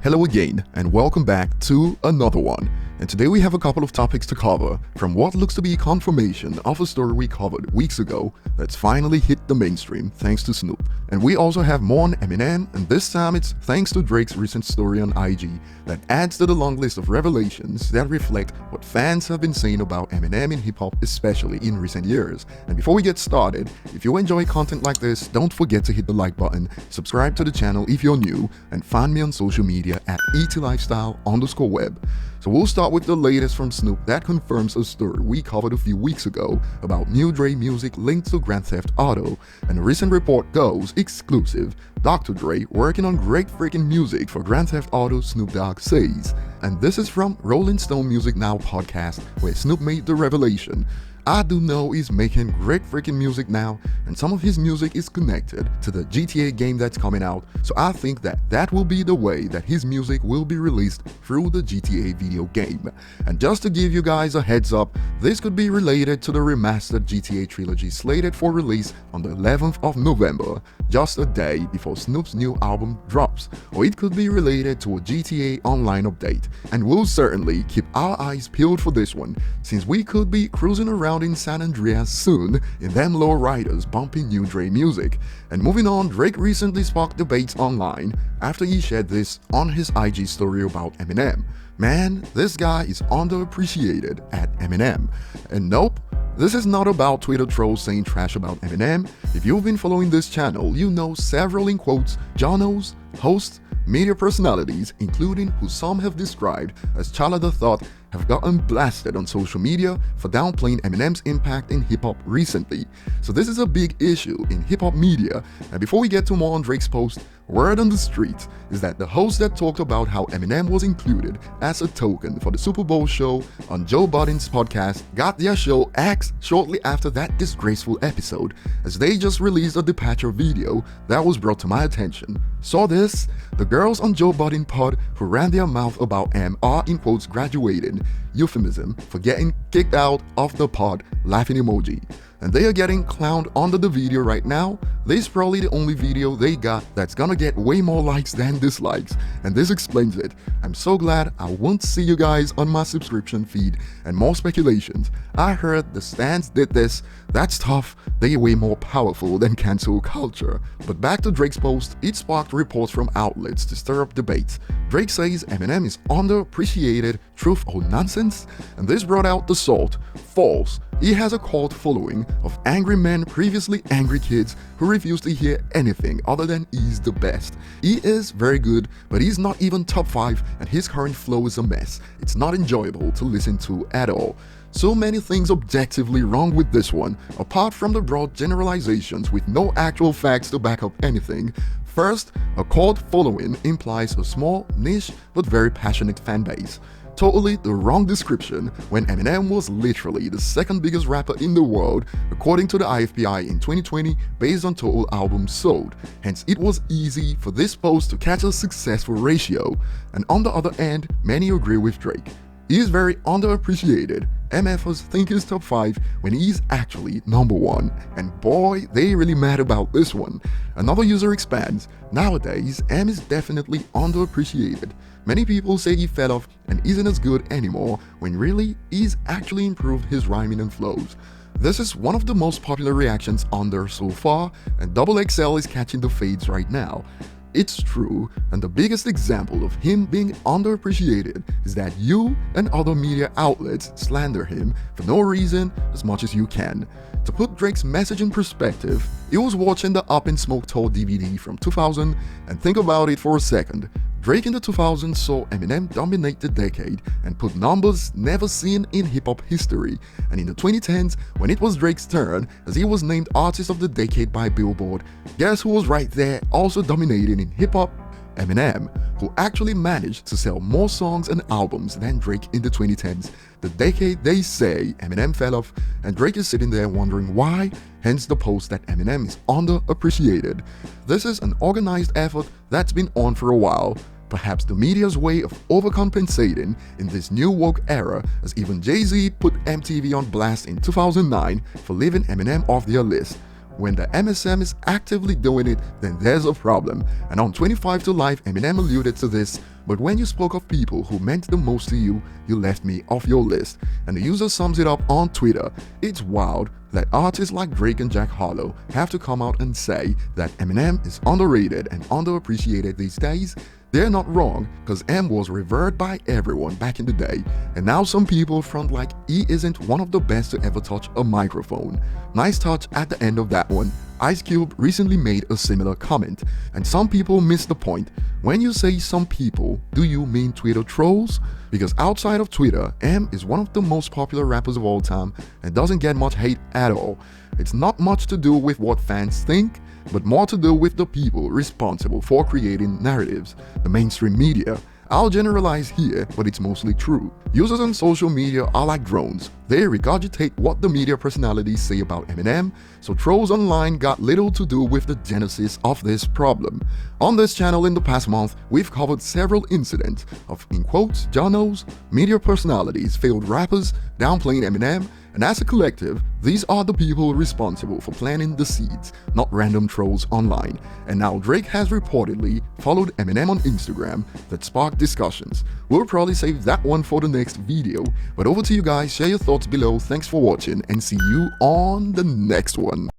Hello again, and welcome back to another one. And today we have a couple of topics to cover, from what looks to be confirmation of a story we covered weeks ago that's finally hit the mainstream thanks to Snoop. And we also have more on Eminem, and this time it's thanks to Drake's recent story on IG that adds to the long list of revelations that reflect what fans have been saying about Eminem in hip-hop, especially in recent years. And before we get started, if you enjoy content like this, don't forget to hit the like button, subscribe to the channel if you're new, and find me on social media at ETLifestyle_web. So we'll start with the latest from Snoop that confirms a story we covered a few weeks ago about new Dre music linked to Grand Theft Auto, and a recent report goes exclusive. Dr. Dre working on great freaking music for Grand Theft Auto, Snoop Dogg says. And this is from Rolling Stone Music Now podcast, where Snoop made the revelation. I do know he's making great freaking music now, and some of his music is connected to the GTA game that's coming out, so I think that will be the way that his music will be released through the GTA video game. And just to give you guys a heads up, this could be related to the remastered GTA trilogy slated for release on the 11th of November, just a day before Snoop's new album drops, or it could be related to a GTA Online update. And we'll certainly keep our eyes peeled for this one, since we could be cruising around in San Andreas soon in them low riders bumping new Dre music. And moving on, Drake recently sparked debates online after he shared this on his IG story about Eminem. Man, this guy is underappreciated at Eminem. And nope, this is not about Twitter trolls saying trash about Eminem. If you've been following this channel, you know several in quotes journos, hosts, media personalities, including who some have described as child of the thought, have gotten blasted on social media for downplaying Eminem's impact in hip-hop recently. So this is a big issue in hip-hop media, and before we get to more on Drake's post, word on the street is that the host that talked about how Eminem was included as a token for the Super Bowl show on Joe Budden's podcast got their show axed shortly after that disgraceful episode, as they just released a departure video that was brought to my attention. Saw this? The girls on Joe Budden pod who ran their mouth about M are in quotes graduated, euphemism for getting kicked out of the pod, laughing emoji. And they are getting clowned under the video right now. This is probably the only video they got that's gonna get way more likes than dislikes, and this explains it. I'm so glad I won't see you guys on my subscription feed. And more speculations. I heard the Stans did this. That's tough. They're way more powerful than cancel culture. But back to Drake's post, it sparked reports from outlets to stir up debates. Drake says Eminem is underappreciated, truth or nonsense? And this brought out the salt. False. He has a cult following of angry men, previously angry kids, who refuse to hear anything other than he's the best. He is very good, but he's not even top 5, and his current flow is a mess. It's not enjoyable to listen to at all. So many things objectively wrong with this one, apart from the broad generalizations with no actual facts to back up anything. First, a cult following implies a small, niche, but very passionate fan base. Totally the wrong description when Eminem was literally the second biggest rapper in the world according to the IFPI in 2020 based on total albums sold. Hence it was easy for this post to catch a successful ratio. And on the other end, many agree with Drake. He is very underappreciated. MFers think he's top 5 when he's actually number 1. And boy, they really mad about this one. Another user expands. Nowadays, M is definitely underappreciated. Many people say he fell off and isn't as good anymore, when really, he's actually improved his rhyming and flows. This is one of the most popular reactions on there so far, and XXL is catching the fades right now. It's true, and the biggest example of him being underappreciated is that you and other media outlets slander him for no reason as much as you can. To put Drake's message in perspective, he was watching the Up in Smoke tour DVD from 2000, and think about it for a second. Drake in the 2000s saw Eminem dominate the decade and put numbers never seen in hip-hop history, and in the 2010s, when it was Drake's turn, as he was named Artist of the Decade by Billboard, guess who was right there also dominating in hip-hop? Eminem, who actually managed to sell more songs and albums than Drake in the 2010s, the decade they say Eminem fell off, and Drake is sitting there wondering why, hence the post that Eminem is underappreciated. This is an organized effort that's been on for a while, perhaps the media's way of overcompensating in this new woke era, as even Jay-Z put MTV on blast in 2009 for leaving Eminem off their list. When the MSM is actively doing it, then there's a problem. And on 25 to Life, Eminem alluded to this. but when you spoke of people who meant the most to you, you left me off your list. And the user sums it up on Twitter. It's wild that artists like Drake and Jack Harlow have to come out and say that Eminem is underrated and underappreciated these days. They're not wrong, cause M was revered by everyone back in the day, and now some people front like he isn't one of the best to ever touch a microphone. Nice touch at the end of that one. Ice Cube recently made a similar comment, and some people miss the point. When you say some people, do you mean Twitter trolls? Because outside of Twitter, M is one of the most popular rappers of all time and doesn't get much hate at all. It's not much to do with what fans think, but more to do with the people responsible for creating narratives, the mainstream media. I'll generalize here, but it's mostly true. Users on social media are like drones. They regurgitate what the media personalities say about Eminem, so trolls online got little to do with the genesis of this problem. On this channel in the past month, we've covered several incidents of, in quotes, journos, media personalities, failed rappers, downplaying Eminem, and as a collective, these are the people responsible for planting the seeds, not random trolls online. And now Drake has reportedly followed Eminem on Instagram that sparked discussions. We'll probably save that one for the next video, but over to you guys, share your thoughts below, thanks for watching, and see you on the next one.